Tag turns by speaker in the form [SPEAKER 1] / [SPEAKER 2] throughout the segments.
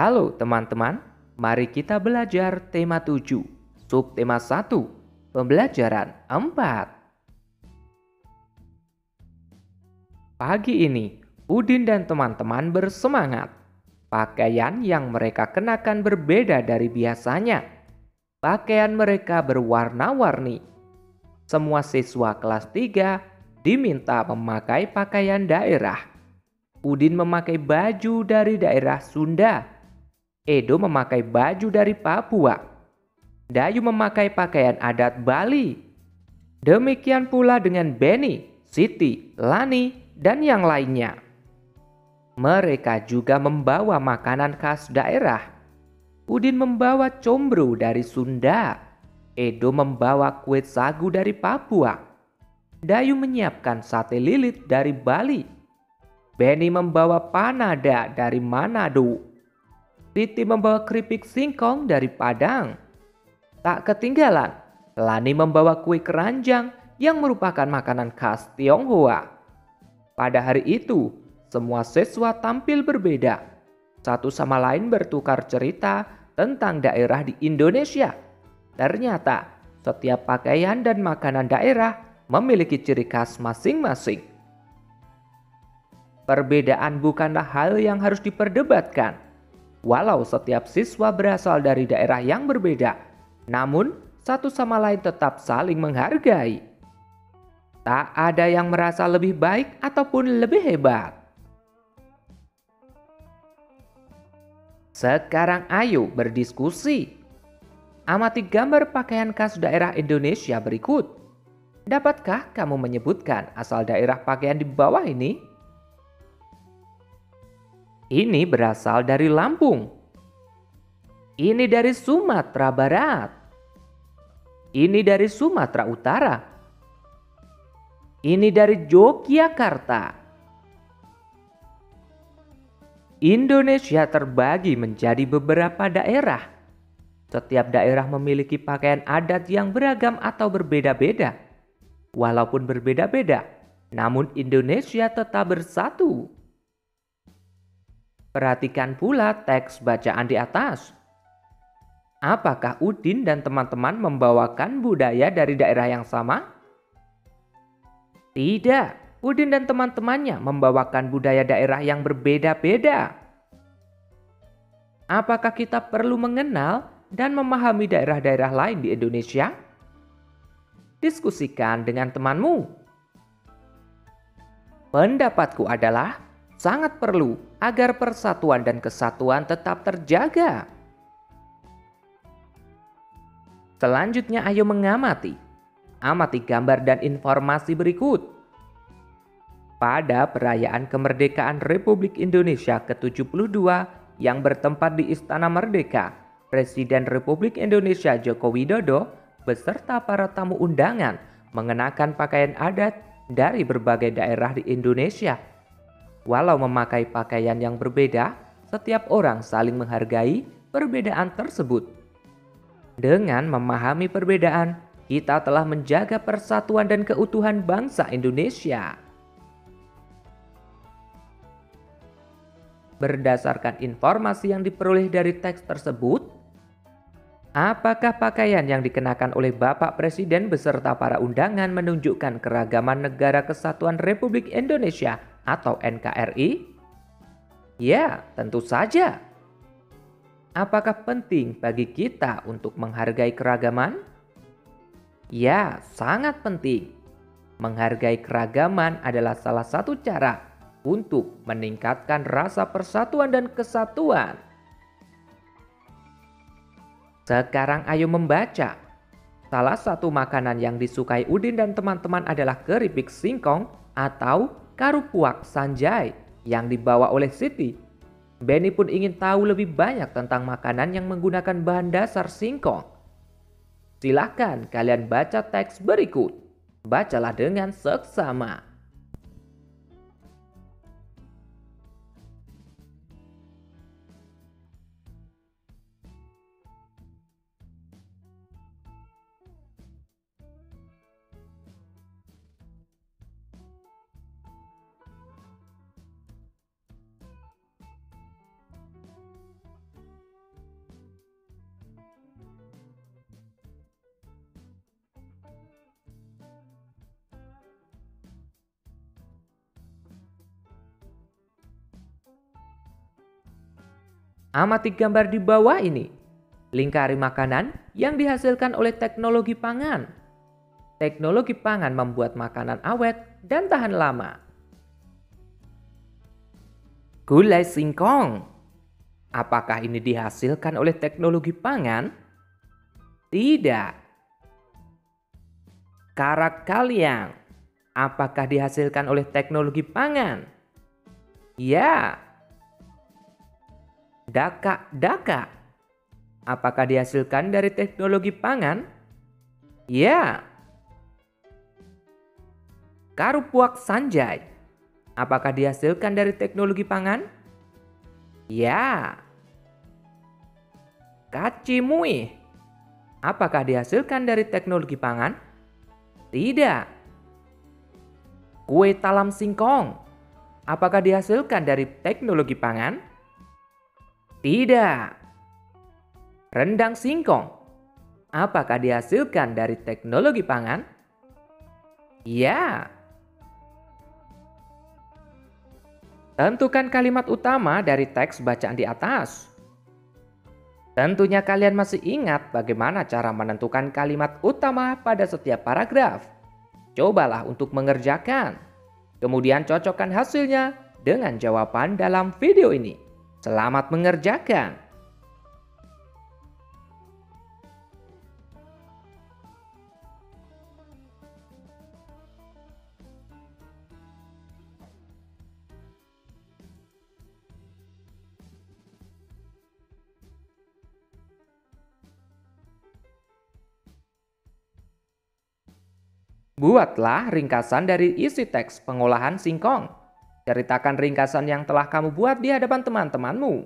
[SPEAKER 1] Halo teman-teman, mari kita belajar tema 7, subtema 1, pembelajaran 4. Pagi ini, Udin dan teman-teman bersemangat. Pakaian yang mereka kenakan berbeda dari biasanya. Pakaian mereka berwarna-warni. Semua siswa kelas 3 diminta memakai pakaian daerah. Udin memakai baju dari daerah Sunda. Edo memakai baju dari Papua. Dayu memakai pakaian adat Bali. Demikian pula dengan Benny, Siti, Lani, dan yang lainnya. Mereka juga membawa makanan khas daerah. Udin membawa combro dari Sunda. Edo membawa kue sagu dari Papua. Dayu menyiapkan sate lilit dari Bali. Benny membawa panada dari Manado. Titi membawa keripik singkong dari Padang. Tak ketinggalan, Lani membawa kue keranjang yang merupakan makanan khas Tionghoa. Pada hari itu, semua siswa tampil berbeda. Satu sama lain bertukar cerita tentang daerah di Indonesia. Ternyata, setiap pakaian dan makanan daerah memiliki ciri khas masing-masing. Perbedaan bukanlah hal yang harus diperdebatkan. Walau setiap siswa berasal dari daerah yang berbeda, namun satu sama lain tetap saling menghargai. Tak ada yang merasa lebih baik ataupun lebih hebat. Sekarang ayo berdiskusi. Amati gambar pakaian khas daerah Indonesia berikut. Dapatkah kamu menyebutkan asal daerah pakaian di bawah ini? Ini berasal dari Lampung. Ini dari Sumatera Barat. Ini dari Sumatera Utara. Ini dari Yogyakarta. Indonesia terbagi menjadi beberapa daerah. Setiap daerah memiliki pakaian adat yang beragam atau berbeda-beda. Walaupun berbeda-beda, namun Indonesia tetap bersatu. Perhatikan pula teks bacaan di atas. Apakah Udin dan teman-teman membawakan budaya dari daerah yang sama? Tidak, Udin dan teman-temannya membawakan budaya daerah yang berbeda-beda. Apakah kita perlu mengenal dan memahami daerah-daerah lain di Indonesia? Diskusikan dengan temanmu. Pendapatku adalah sangat perlu agar persatuan dan kesatuan tetap terjaga. Selanjutnya ayo mengamati. Amati gambar dan informasi berikut. Pada perayaan kemerdekaan Republik Indonesia ke-72 yang bertempat di Istana Merdeka, Presiden Republik Indonesia Joko Widodo beserta para tamu undangan mengenakan pakaian adat dari berbagai daerah di Indonesia. Walau memakai pakaian yang berbeda, setiap orang saling menghargai perbedaan tersebut. Dengan memahami perbedaan, kita telah menjaga persatuan dan keutuhan bangsa Indonesia. Berdasarkan informasi yang diperoleh dari teks tersebut, apakah pakaian yang dikenakan oleh Bapak Presiden beserta para undangan menunjukkan keragaman Negara Kesatuan Republik Indonesia atau NKRI? Ya, tentu saja. Apakah penting bagi kita untuk menghargai keragaman? Ya, sangat penting. Menghargai keragaman adalah salah satu cara untuk meningkatkan rasa persatuan dan kesatuan. Sekarang ayo membaca. Salah satu makanan yang disukai Udin dan teman-teman adalah keripik singkong atau karupuak sanjay yang dibawa oleh Siti. Benny pun ingin tahu lebih banyak tentang makanan yang menggunakan bahan dasar singkong. Silahkan kalian baca teks berikut. Bacalah dengan seksama. Amati gambar di bawah ini. Lingkari makanan yang dihasilkan oleh teknologi pangan. Teknologi pangan membuat makanan awet dan tahan lama. Gulai singkong. Apakah ini dihasilkan oleh teknologi pangan? Tidak. Karak kaliang. Apakah dihasilkan oleh teknologi pangan? Ya. Daka-daka. Apakah dihasilkan dari teknologi pangan? Ya. Karupuak sanjai. Apakah dihasilkan dari teknologi pangan? Ya. Kacimui. Apakah dihasilkan dari teknologi pangan? Tidak. Kue talam singkong. Apakah dihasilkan dari teknologi pangan? Tidak. Rendang singkong. Apakah dihasilkan dari teknologi pangan? Ya. Tentukan kalimat utama dari teks bacaan di atas. Tentunya kalian masih ingat bagaimana cara menentukan kalimat utama pada setiap paragraf. Cobalah untuk mengerjakan. Kemudian cocokkan hasilnya dengan jawaban dalam video ini. Selamat mengerjakan. Buatlah ringkasan dari isi teks pengolahan singkong. Ceritakan ringkasan yang telah kamu buat di hadapan teman-temanmu.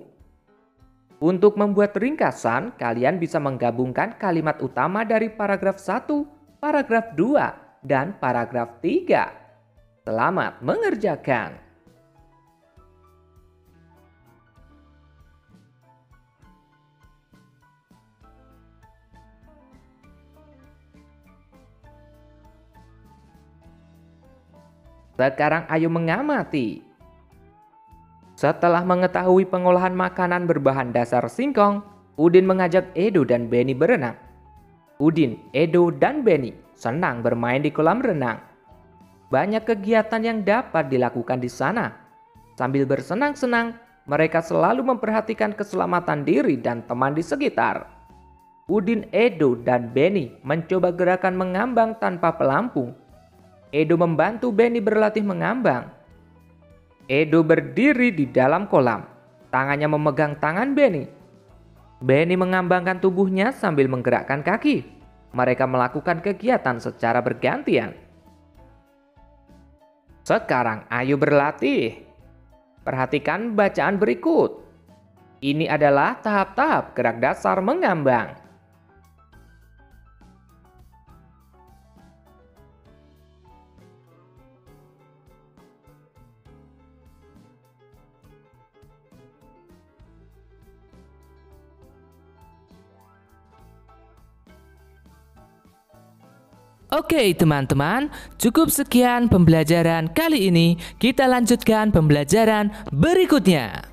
[SPEAKER 1] Untuk membuat ringkasan, kalian bisa menggabungkan kalimat utama dari paragraf 1, paragraf 2, dan paragraf 3. Selamat mengerjakan. Sekarang ayo mengamati. Setelah mengetahui pengolahan makanan berbahan dasar singkong, Udin mengajak Edo dan Benny berenang. Udin, Edo, dan Benny senang bermain di kolam renang. Banyak kegiatan yang dapat dilakukan di sana. Sambil bersenang-senang, mereka selalu memperhatikan keselamatan diri dan teman di sekitar. Udin, Edo, dan Benny mencoba gerakan mengambang tanpa pelampung. Edo membantu Benny berlatih mengambang. Edo berdiri di dalam kolam, tangannya memegang tangan Benny. Benny mengambangkan tubuhnya sambil menggerakkan kaki. Mereka melakukan kegiatan secara bergantian. Sekarang ayo berlatih. Perhatikan bacaan berikut. Ini adalah tahap-tahap gerak dasar mengambang.
[SPEAKER 2] Oke teman-teman, cukup sekian pembelajaran kali ini. Kita lanjutkan pembelajaran berikutnya.